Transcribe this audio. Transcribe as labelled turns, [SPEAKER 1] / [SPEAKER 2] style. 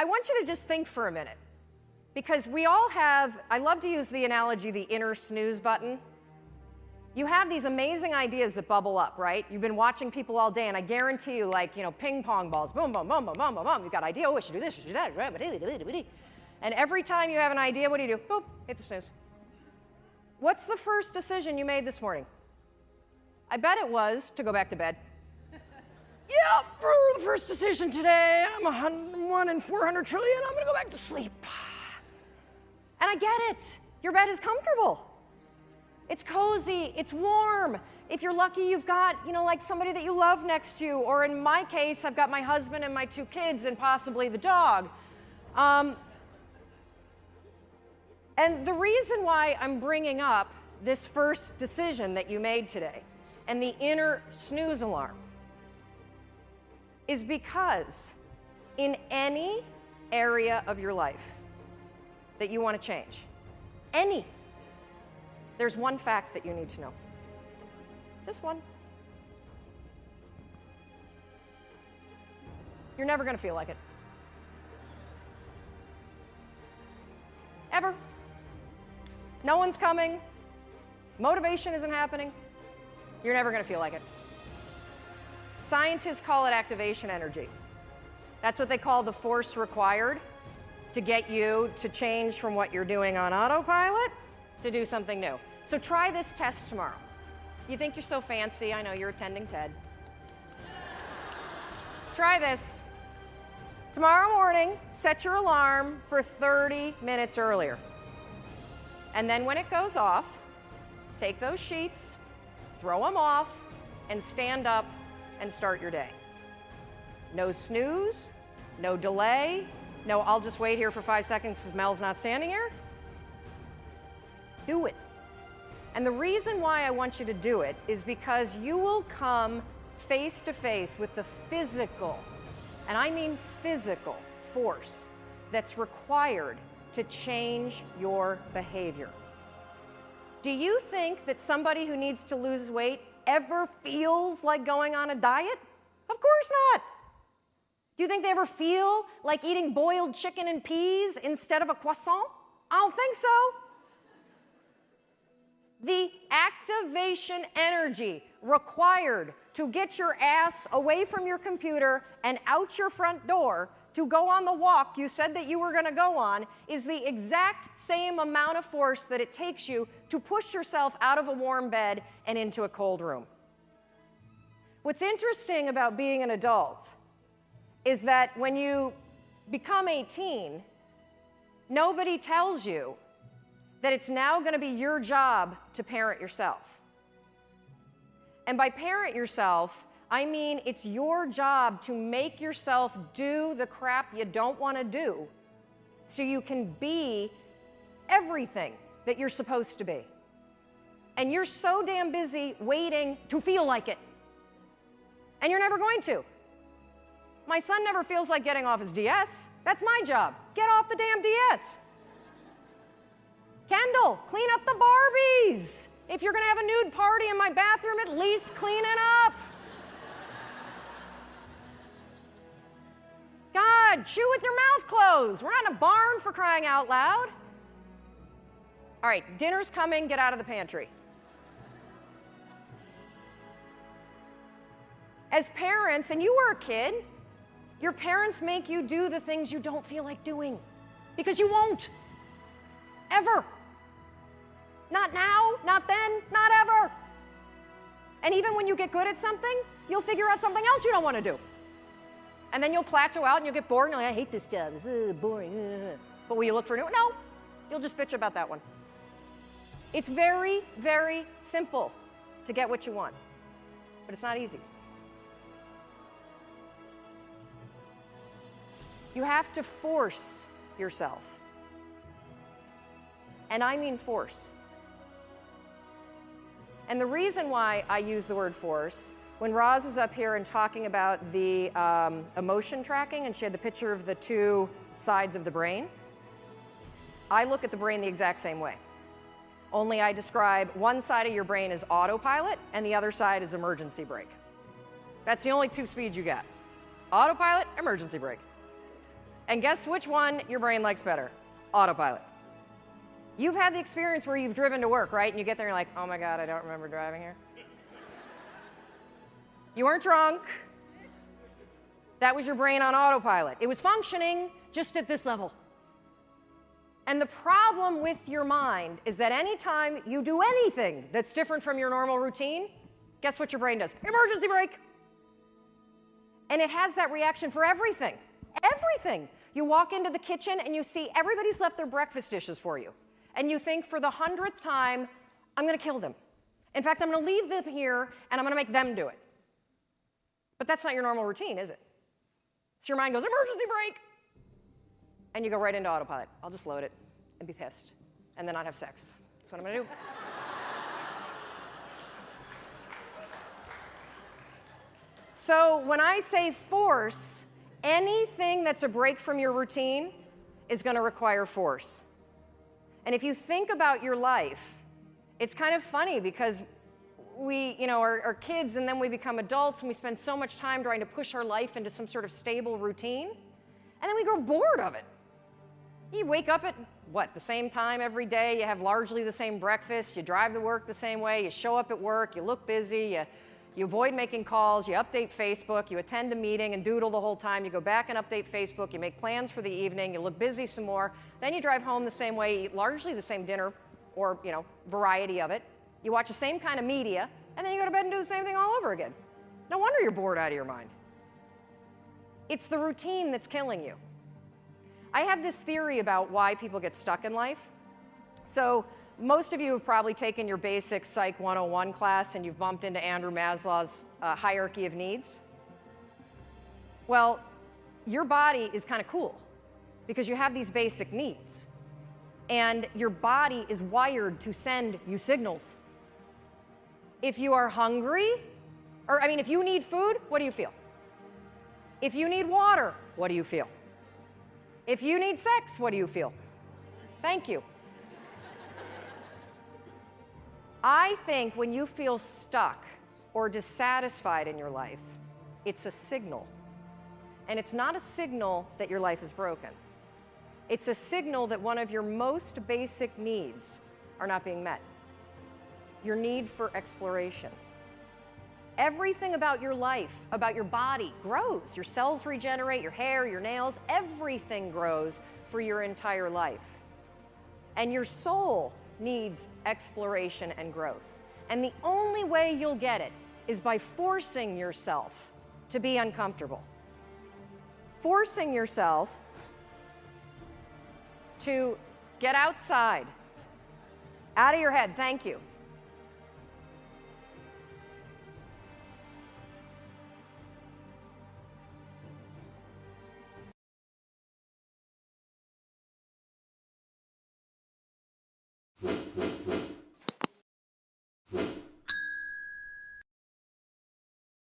[SPEAKER 1] I want you to just think for a minute, because we all have, I love to use the analogy, the inner snooze button. You have these amazing ideas that bubble up, right? You've been watching people all day, and I guarantee you, like, ping pong balls, boom, boom, boom, boom, boom, boom, boom. You've got an idea, oh, I should do this, I should do that. And every time you have an idea, what do? Boop, hit the snooze. What's the first decision you made this morning? I bet it was to go back to bed. Yep, the first decision today, I'm 1 in 400 trillion, I'm gonna go back to sleep. And I get it. Your bed is comfortable. It's cozy, it's warm. If you're lucky, you've got, like somebody that you love next to you, or in my case, I've got my husband and my 2 kids and possibly the dog. And the reason why I'm bringing up this first decision that you made today and the inner snooze alarm is because in any area of your life that you want to change, there's one fact that you need to know. Just one. You're never going to feel like it. Ever. No one's coming. Motivation isn't happening. You're never going to feel like it. Scientists call it activation energy. That's what they call the force required to get you to change from what you're doing on autopilot to do something new. So try this test tomorrow. You think you're so fancy. I know you're attending TED. Try this. Tomorrow morning, set your alarm for 30 minutes earlier. And then when it goes off, take those sheets, throw them off, and stand up and start your day. No snooze, no delay, no I'll just wait here for 5 seconds because Mel's not standing here. Do it. And the reason why I want you to do it is because you will come face to face with the physical, and I mean physical, force that's required to change your behavior. Do you think that somebody who needs to lose weight ever feels like going on a diet? Of course not. Do you think they ever feel like eating boiled chicken and peas instead of a croissant? I don't think so. The activation energy required to get your ass away from your computer and out your front door to go on the walk you said that you were going to go on is the exact same amount of force that it takes you to push yourself out of a warm bed and into a cold room. What's interesting about being an adult is that when you become 18, nobody tells you that it's now going to be your job to parent yourself. And by parent yourself, I mean it's your job to make yourself do the crap you don't want to do so you can be everything that you're supposed to be. And you're so damn busy waiting to feel like it. And you're never going to. My son never feels like getting off his DS. That's my job. Get off the damn DS. Kendall, clean up the Barbies. If you're going to have a nude party in my bathroom, at least clean it up. God, chew with your mouth closed. We're not in a barn, for crying out loud. All right, dinner's coming. Get out of the pantry. As parents, and you were a kid, your parents make you do the things you don't feel like doing because you won't. Ever. Not now, not then, not ever. And even when you get good at something, you'll figure out something else you don't want to do. And then you'll plateau out and you'll get bored and you're like, I hate this job, it's boring. But will you look for a new one? No, you'll just bitch about that one. It's very, very simple to get what you want, but it's not easy. You have to force yourself. And I mean force. And the reason why I use the word force, when Roz was up here and talking about the emotion tracking, and she had the picture of the 2 sides of the brain, I look at the brain the exact same way. Only I describe one side of your brain as autopilot and the other side is emergency brake. That's the only 2 speeds you get. Autopilot, emergency brake. And guess which one your brain likes better? Autopilot. You've had the experience where you've driven to work, right? And you get there and you're like, oh my God, I don't remember driving here. You weren't drunk. That was your brain on autopilot. It was functioning just at this level. And the problem with your mind is that anytime you do anything that's different from your normal routine, guess what your brain does? Emergency brake. And it has that reaction for everything. Everything. You walk into the kitchen and you see everybody's left their breakfast dishes for you. And you think for the 100th time, I'm going to kill them. In fact, I'm going to leave them here and I'm going to make them do it. But that's not your normal routine, is it? So your mind goes, emergency brake. And you go right into autopilot. I'll just load it and be pissed and then not have sex. That's what I'm going to do. So when I say force, anything that's a break from your routine is going to require force. And if you think about your life, it's kind of funny because we, are kids and then we become adults and we spend so much time trying to push our life into some sort of stable routine, and then we grow bored of it. You wake up at, the same time every day, you have largely the same breakfast, you drive to work the same way, you show up at work, you look busy, you avoid making calls, you update Facebook, you attend a meeting and doodle the whole time, you go back and update Facebook, you make plans for the evening, you look busy some more, then you drive home the same way, eat largely the same dinner or, variety of it. You watch the same kind of media, and then you go to bed and do the same thing all over again. No wonder you're bored out of your mind. It's the routine that's killing you. I have this theory about why people get stuck in life. So most of you have probably taken your basic Psych 101 class and you've bumped into Andrew Maslow's hierarchy of needs. Well, your body is kind of cool because you have these basic needs. And your body is wired to send you signals. If you are hungry, if you need food, what do you feel? If you need water, what do you feel? If you need sex, what do you feel? Thank you. I think when you feel stuck or dissatisfied in your life, it's a signal. And it's not a signal that your life is broken. It's a signal that one of your most basic needs are not being met. Your need for exploration. Everything about your life, about your body, grows. Your cells regenerate, your hair, your nails, everything grows for your entire life. And your soul needs exploration and growth. And the only way you'll get it is by forcing yourself to be uncomfortable. Forcing yourself to get outside, out of your head. Thank you.